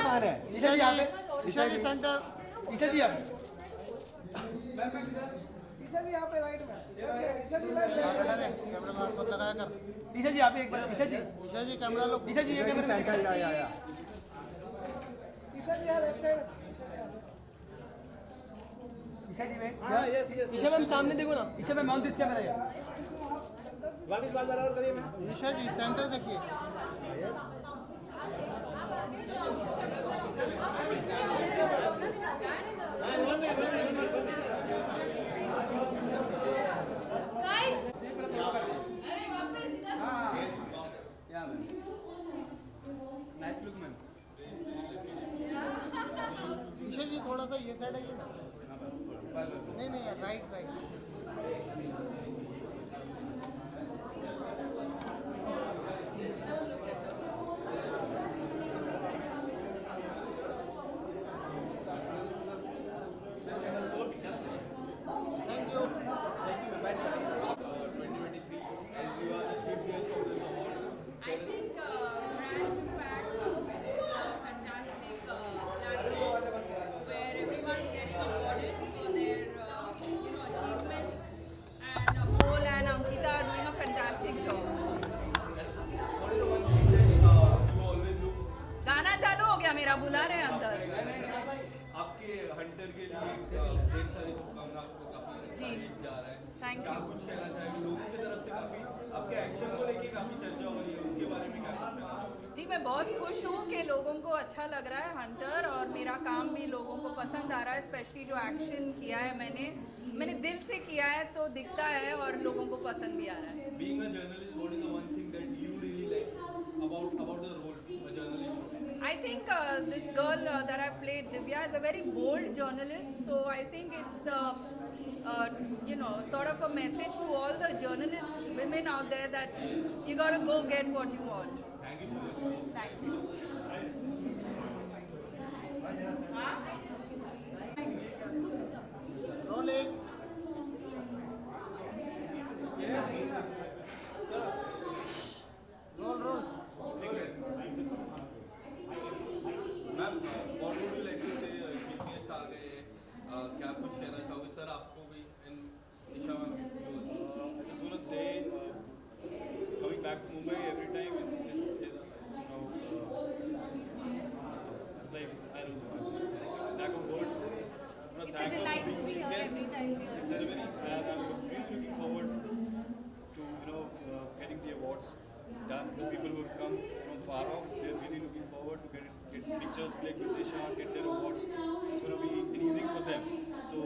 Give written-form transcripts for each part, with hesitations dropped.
अरे ईशा जी यहाँ पे, ईशा जी सेंटर, ईशा जी यहाँ पे, ईशा जी यहाँ पे राइट में, ईशा जी लाइट कैमरा मार्क लगाया कर, ईशा जी यहाँ पे एक बार, ईशा जी कैमरा लो, ईशा जी ये कैमरा सेंटर आया, ईशा जी यहाँ लेफ्ट साइड, ईशा जी में, ईशा मैम सामने देखो ना, Isha ma'am mount this camera है, वापस बात और करिए मैम, ईशा जी सेंटर देखिए, ईशा जी थोड़ा सा ये साइड आइए ना, नहीं right thank you. I think Brands Impact is a fantastic platform where everyone's getting awarded for their achievements, and Amol and Ankita are doing a fantastic job. गाना चालू हो गया मेरा, बुला रहे हैं अंदर। आपके हंटर के लिए ढेर सारी शुभकामनाएं, आपको काफी जी जा रहा है, थैंक क्या यू। कुछ कहना चाहेंगे लोगों की तरफ से? काफी आपके एक्शन को लेके काफी चर्चा हो रही है, उसके बारे में क्या कहना चाहेंगे? जी मैं बहुत खुश हूँ कि लोगों को अच्छा लग रहा है हंटर, और मेरा काम भी लोगों को पसंद आ रहा है, स्पेशली जो एक्शन किया है मैंने दिल से किया है तो दिखता है और लोगों को पसंद भी आ रहा है। Being a journalist, what is the one thing that you really like about the role, a journalist? I think this girl that I played, Divya, is a very bold journalist. So I think it's, sort of a message to all the journalist women out there that you got to go get what you want. Thank you so much. Thank you. Rolling roll ma'am, what would you like to say? कितने star गए, क्या कुछ कहना चाहोगे sir? आपको भी Nisha ma'am, I just want to say, coming back to Mumbai every time is it's like, I don't know, lack of words. It's a delight to be here every time. This ceremony, and I'm really looking forward to getting the awards done. The people who have come from far off, they're really looking forward to get pictures, click with Isha, get their awards. It's going to be an evening for them. So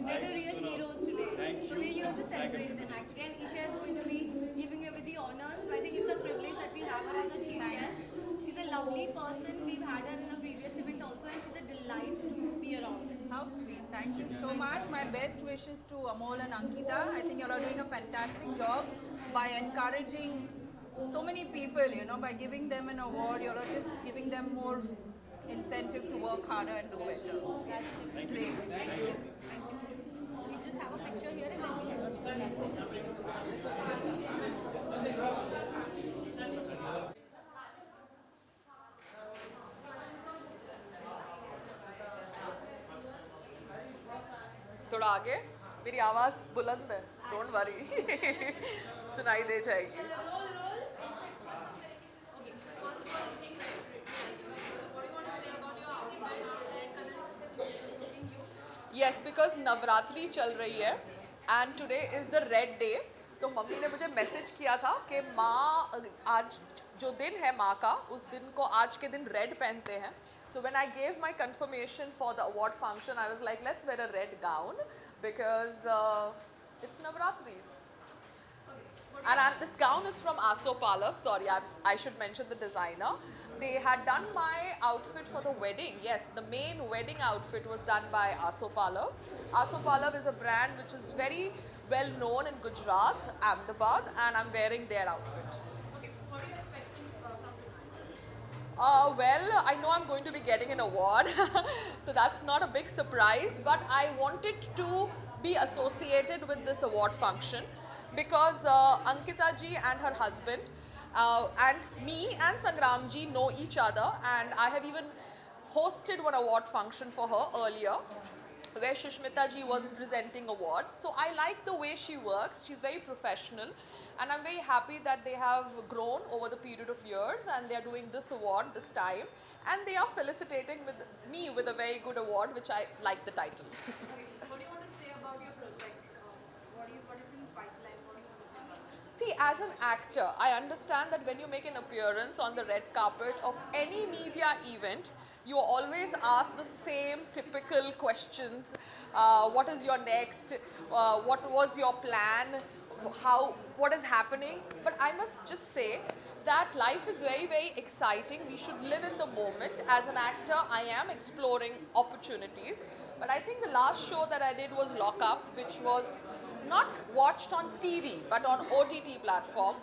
They're the real heroes today. Thank So you. we're here to Thank celebrate you. them actually. And Isha is going to be giving her with the honors. So I think it's a privilege that we have her as a chief guest. She's a lovely person. We've had her in a previous event also, and she's a delight to be around. How sweet. Thank you so much. My best wishes to Amol and Ankita. I think you all are doing a fantastic job by encouraging so many people, by giving them an award. You all are just giving them more incentive to work harder and do better. That's Great. Thank you. We just have a picture here and then we have थोड़ा आगे, मेरी आवाज़ बुलंद है, don't worry सुनाई दे जाएगी। Yes, because Navratri चल रही है and today is the red day. तो मम्मी ने मुझे मैसेज किया था कि माँ आज जो दिन है माँ का, उस दिन को आज के दिन रेड पहनते हैं. So when I gave my confirmation for the award function, I was like, let's wear a red gown because it's Navratris. And this gown is from Aso Pallav. Sorry, I should mention the designer. They had done my outfit for the wedding. Yes, the main wedding outfit was done by Aso Pallav. Aso Pallav is a brand which is very well known in Gujarat, Ahmedabad, and I'm wearing their outfit. Okay, what are you expecting from tonight? Well, I know I'm going to be getting an award, so that's not a big surprise, but I wanted to be associated with this award function because Ankita ji and her husband and me and Sangram ji know each other, and I have even hosted one award function for her earlier where Shushmita ji was presenting awards. So I like the way she works. She's very professional, and I'm very happy that they have grown over the period of years and they are doing this award this time, and they are felicitating with me with a very good award, which I like the title. What do you want to say about your projects? What is in pipeline? What do you want to say about it? See, as an actor, I understand that when you make an appearance on the red carpet of any media event, you are always asked the same typical questions. What is your next? What was your plan? What is happening? But I must just say that life is very, very exciting. We should live in the moment. As an actor, I am exploring opportunities. But I think the last show that I did was Lock Up, which was not watched on TV, but on OTT platform.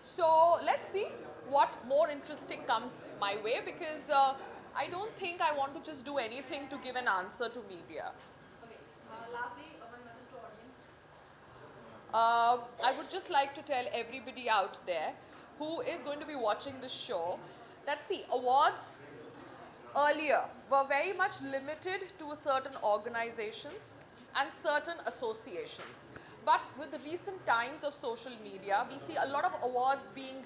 So let's see what more interesting comes my way, because I don't think I want to just do anything to give an answer to media. Okay. Lastly, one message to audience. I would just like to tell everybody out there who is going to be watching this show that, see, awards earlier were very much limited to certain organizations and certain associations. But with the recent times of social media, we see a lot of awards being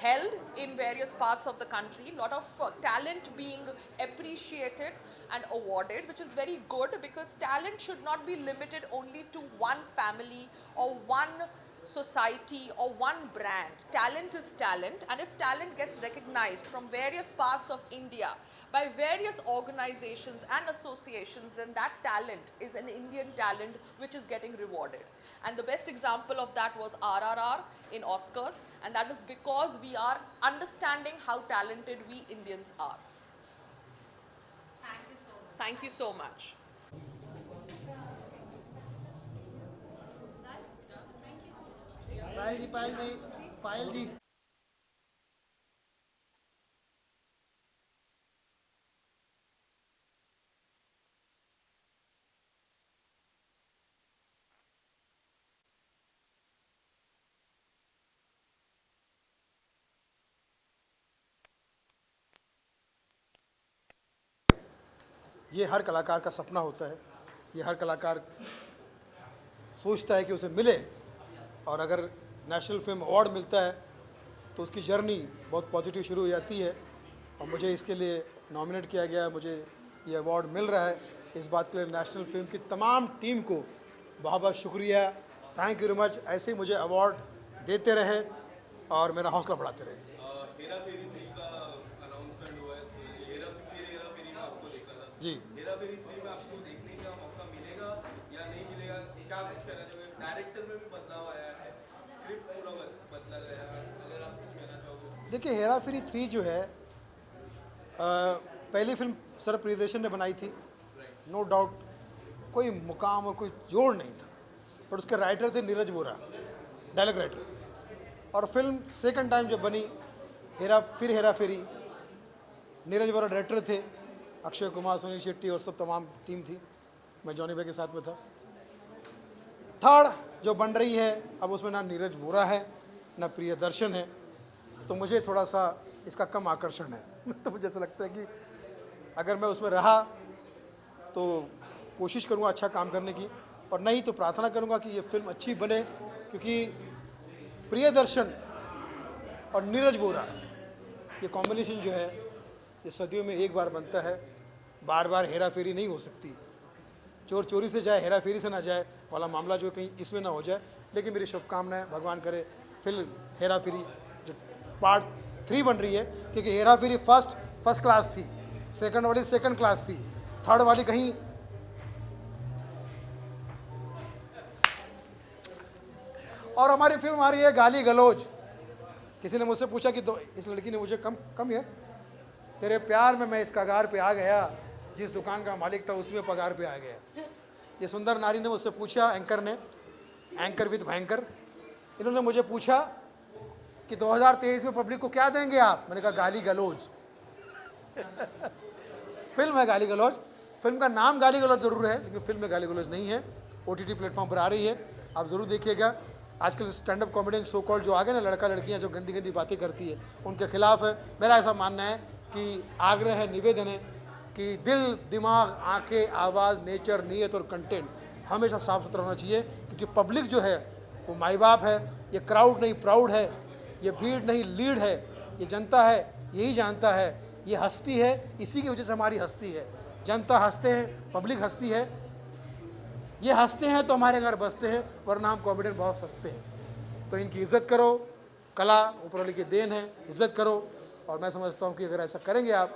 held in various parts of the country, a lot of talent being appreciated and awarded, which is very good, because talent should not be limited only to one family or one society or one brand. Talent is talent, and if talent gets recognized from various parts of India by various organizations and associations, then that talent is an Indian talent which is getting rewarded. And the best example of that was RRR in Oscars, and that is because we are understanding how talented we Indians are. Thank you so much. Thank you so much. पायल जी ये हर कलाकार का सपना होता है, ये हर कलाकार सोचता है कि उसे मिले, और अगर नेशनल फिल्म अवार्ड मिलता है तो उसकी जर्नी बहुत पॉजिटिव शुरू हो जाती है। और मुझे इसके लिए नॉमिनेट किया गया है, मुझे ये अवार्ड मिल रहा है, इस बात के लिए नेशनल फिल्म की तमाम टीम को बहुत बहुत शुक्रिया, थैंक यू वेरी मच। ऐसे ही मुझे अवार्ड देते रहे और मेरा हौसला बढ़ाते रहे। हेरा फेरी 3 का अनाउंसमेंट हुआ है, हेरा फेरी में आपको देखा था जी। हेरा फेरी 3 में आपको देखने का मौका मिलेगा या नहीं मिलेगा, क्या कुछ कहना चाहोगे? डायरेक्टर में भी बदलाव आया है, स्क्रिप्ट पूरा बदला गया है, अगर आप कुछ कहना चाहोगे? देखिए, हेरा फेरी 3 जो है पहली फिल्म सर प्रियदर्शन ने बनाई थी, नो डाउट कोई मुकाम और कोई जोड़ नहीं था, पर उसके राइटर थे नीरज वोरा, डायलॉग राइटर। और फिल्म सेकंड टाइम जब बनी हेरा फेरी, नीरज वोरा डायरेक्टर थे, अक्षय कुमार, सुनील शेट्टी और सब तमाम टीम थी, मैं जॉनी भाई के साथ में था। थर्ड जो बन रही है अब उसमें ना नीरज वोरा है ना प्रियदर्शन है, तो मुझे थोड़ा सा इसका कम आकर्षण है। तो मुझे ऐसा लगता है कि अगर मैं उसमें रहा तो कोशिश करूँगा अच्छा काम करने की, और नहीं तो प्रार्थना करूँगा कि ये फिल्म अच्छी बने, क्योंकि प्रियदर्शन और नीरज वोरा ये कॉम्बिनेशन जो है ये सदियों में एक बार बनता है, बार बार हेरा फेरी नहीं हो सकती। चोर चोरी से जाए हेरा फेरी से ना जाए वाला मामला जो कहीं इसमें ना हो जाए। लेकिन मेरी शुभकामनाएं, भगवान करे फिल्म हेरा फेरी जो पार्ट 3 बन रही है, क्योंकि हेरा फेरी फर्स्ट क्लास थी, सेकंड वाली सेकंड क्लास थी, थर्ड वाली कहीं और हमारी फिल्म आ रही है गाली गलौज। किसी ने मुझसे पूछा कि इस लड़की ने मुझे कम यार, तेरे प्यार में मैं इस कगार पे आ गया, जिस दुकान का मालिक था उसमें पगार पे आ गया। ये सुंदर नारी ने मुझसे पूछा, एंकर ने, एंकर विद भयंकर, इन्होंने मुझे पूछा कि 2023 में पब्लिक को क्या देंगे आप? मैंने कहा गाली गलौज। फिल्म है गाली गलौज, फिल्म का नाम गाली गलौज ज़रूर है लेकिन फिल्म में गाली गलौज नहीं है। OTT प्लेटफॉर्म पर आ रही है, आप ज़रूर देखिएगा। आजकल stand up comedian so called जो आ गए ना, लड़का लड़कियां जो गंदी गंदी बातें करती है उनके खिलाफ है। मेरा ऐसा मानना है कि आग्रह है, निवेदन है कि दिल, दिमाग, आंखें, आवाज़, नेचर, नीयत और कंटेंट हमेशा साफ सुथरा होना चाहिए, क्योंकि पब्लिक जो है वो माई बाप है। ये क्राउड नहीं प्राउड है, ये भीड़ नहीं लीड है, ये जनता है, यही जानता है, ये हस्ती है, इसी की वजह से हमारी हस्ती है। जनता हंसते हैं, पब्लिक हंसती है, ये हंसते हैं तो हमारे घर बसते हैं, वरना हम कॉमेडियन बहुत सस्ते हैं। तो इनकी इज्जत करो, कला ऊपर वाले की देन है, इज्जत करो। और मैं समझता हूँ कि अगर ऐसा करेंगे आप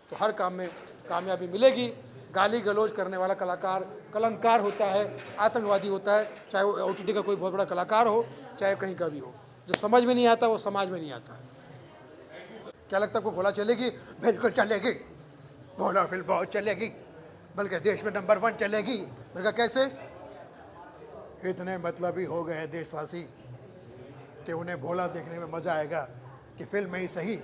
तो हर काम में कामयाबी मिलेगी। गाली गलौज करने वाला कलाकार कलंकार होता है, आतंकवादी होता है, चाहे वो OTT का कोई बहुत बड़ा कलाकार हो, चाहे कहीं का भी हो। जो समझ में नहीं आता वो समाज में नहीं आता। क्या लगता है आपको भोला चलेगी? बिल्कुल चलेगी, भोला फिल्म बहुत चलेगी, बल्कि देश में नंबर 1 चलेगी। मैंने कहा कैसे? इतने मतलबी हो गए हैं देशवासी कि उन्हें भोला देखने में मज़ा आएगा कि फिल्म में ही सही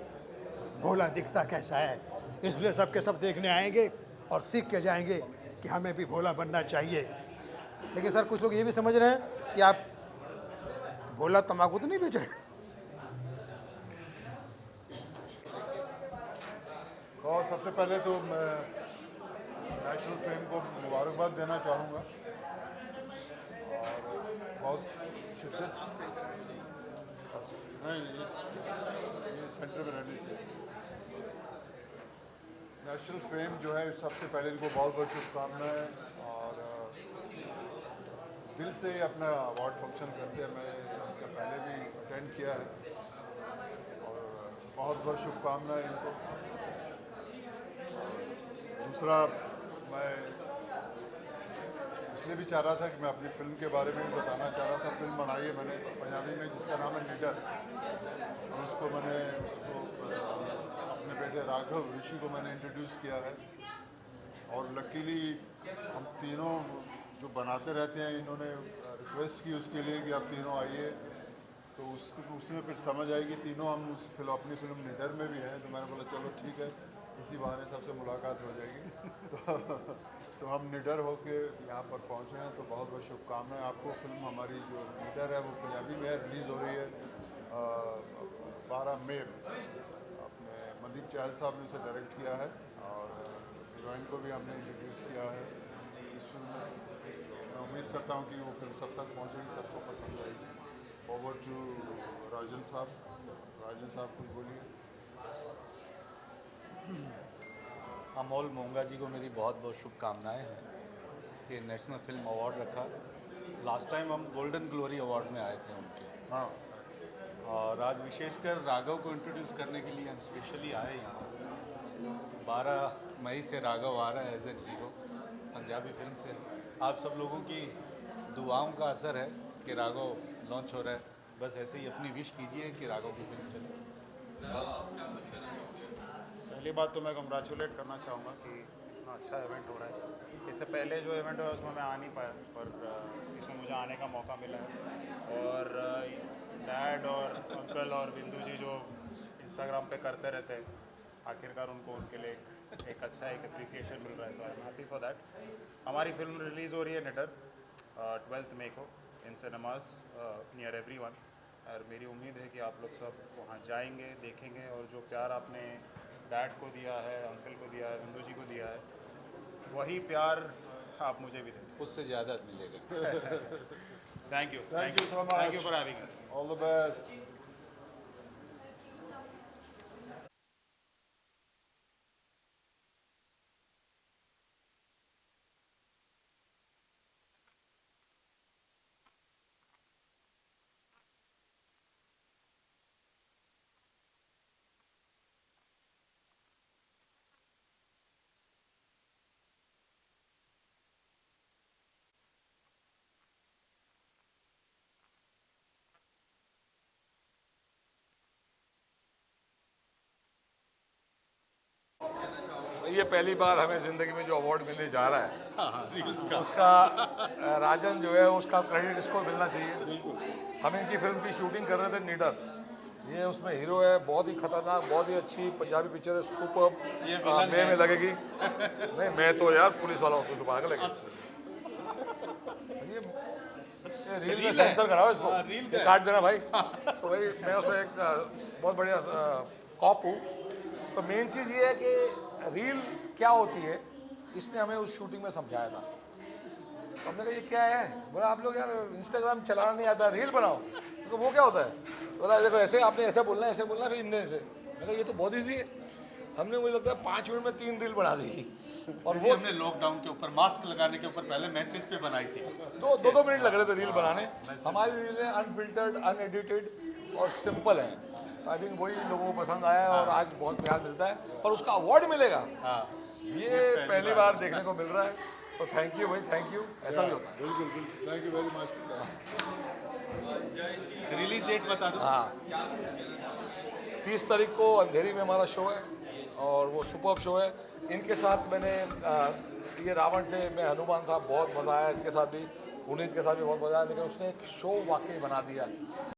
भोला दिखता कैसा है, इसलिए सबके सब देखने आएंगे और सीख के जाएंगे कि हमें भी भोला बनना चाहिए। लेकिन सर कुछ लोग ये भी समझ रहे हैं कि आप भोला तम्बाकू तो नहीं बेच रहे? और सबसे पहले तो मैं नेशनल फिल्म को मुबारकबाद देना चाहूँगा और बहुत शिद्दत नहीं ये सेंटर में रहनी चाहिए। नेशनल फेम जो है सबसे पहले इनको बहुत बहुत शुभकामनाएं और दिल से अपना अवार्ड फंक्शन करते हैं। मैं इससे पहले भी अटेंड किया है और बहुत बहुत शुभकामनाएं इनको। दूसरा, मैं इसलिए भी चाह रहा था कि मैं अपनी फिल्म के बारे में भी बताना चाह रहा था। फिल्म बनाई है मैंने पंजाबी में जिसका नाम है निडर, और उसको अपने बेटे राघव ऋषि को मैंने इंट्रोड्यूस किया है। और लकीली हम तीनों जो बनाते रहते हैं, इन्होंने रिक्वेस्ट की उसके लिए कि आप तीनों आइए, तो उसमें फिर समझ आई कि तीनों हम अपनी फिल्म निडर में भी हैं। तो मैंने बोला चलो ठीक है, इसी बहाने सबसे मुलाकात हो जाएगी। तो हम निडर होके यहाँ पर पहुँचे हैं, तो बहुत बहुत शुभकामनाएं आपको। फिल्म हमारी जो निडर है वो पंजाबी में रिलीज़ हो रही है 12 मई। अपने मनदीप चहल साहब ने इसे डायरेक्ट किया है और हीरोइन को भी हमने इंट्रोड्यूस किया है इस फिल्म में। मैं उम्मीद करता हूँ कि वो फिल्म सब तक पहुँचेगी, सबको पसंद आएगी। फॉरवर्ड टू राजन साहब कुछ बोलिए। अमोल मोंगा जी को मेरी बहुत बहुत शुभकामनाएं हैं कि नेशनल फिल्म अवार्ड रखा। लास्ट टाइम हम गोल्डन ग्लोरी अवार्ड में आए थे उनके, हाँ, और आज विशेषकर राघव को इंट्रोड्यूस करने के लिए हम स्पेशली आए यहाँ। 12 मई से राघव आ रहा है as an hero Punjabi film से। आप सब लोगों की दुआओं का असर है कि राघव लॉन्च हो रहा है। बस ऐसे ही अपनी विश कीजिए कि राघव की फिल्म चले। पहली बात तो मैं कंग्रेचुलेट करना चाहूँगा कि इतना अच्छा इवेंट हो रहा है। इससे पहले जो इवेंट हुआ उसमें मैं आ नहीं पाया, पर इसमें मुझे आने का मौका मिला है। और डैड और अंकल और बिंदु जी जो इंस्टाग्राम पे करते रहते हैं, आखिरकार उनको उनके लिए एक अच्छा एक अप्रिसिएशन मिल रहा है, तो I am happy for that. हमारी फिल्म रिलीज़ हो रही है निडर 12 मई को इन सिनेमास नियर एवरीवन। और मेरी उम्मीद है कि आप लोग सब वहाँ जाएंगे, देखेंगे, और जो प्यार आपने डैड को दिया है, अंकल को दिया है, बिंदु जी को दिया है, वही प्यार आप मुझे भी दें, उससे ज़्यादा मिलेगा। Thank you so much. Thank you for having us. All the best. ये पहली बार हमें ज़िंदगी में जो अवार्ड मिलने जा रहा है उसका राजन जो है उसका क्रेडिट इसको मिलना चाहिए। हम इनकी फिल्म की शूटिंग कर रहे थे निडर, ये उसमें हीरो है, बहुत ही खतरनाक, बहुत ही अच्छी पंजाबी पिक्चर है, सुपर मे में लगेगी। नहीं मैं तो यार पुलिस वाला हूँ, तो पागल है। ये रील में सेंसर कराओ इसको, ये काट देना भाई। तो भाई मैं उसमें एक बहुत बढ़िया कॉप हूँ। तो मेन चीज़ ये है कि रील क्या होती है, इसने हमें उस शूटिंग में समझाया था। तो हमने कहा ये क्या है, बोला आप लोग यार इंस्टाग्राम चलाना नहीं आता, रील बनाओ। तो वो क्या होता है, बोला देखो ऐसे आपने ऐसे बोलना है, फिर इनने से। मैं कहा ये तो बहुत ईजी है। हमने मुझे लगता है 5 मिनट में 3 रील बना दी। और वो हमने लॉकडाउन के ऊपर मास्क लगाने के ऊपर पहले मैसेज पे बनाई थी। तो 2-2 मिनट लग रहे थे रील बनाने। हमारी रीलें अनफिल्टर्ड, अनएडिटेड और सिंपल हैं। तो आई थिंक वही लोगों को पसंद आया है और आज बहुत प्यार मिलता है और उसका अवार्ड मिलेगा। ये पहली बार देखने को मिल रहा है। तो थैंक यू भाई, थैंक यू। ऐसा भी होता है। बिल्कुल बिल्कुल, thank you very much. Release date बता दो। हाँ, 30 तारीख को अंधेरी में हमारा शो है और वो सुपर्ब शो है। इनके साथ मैंने ये रावण थे, मैं हनुमान था, बहुत मज़ा आया। इनके साथ भी, पुनीत के साथ भी बहुत मज़ा आया। लेकिन उसने एक शो वाकई बना दिया।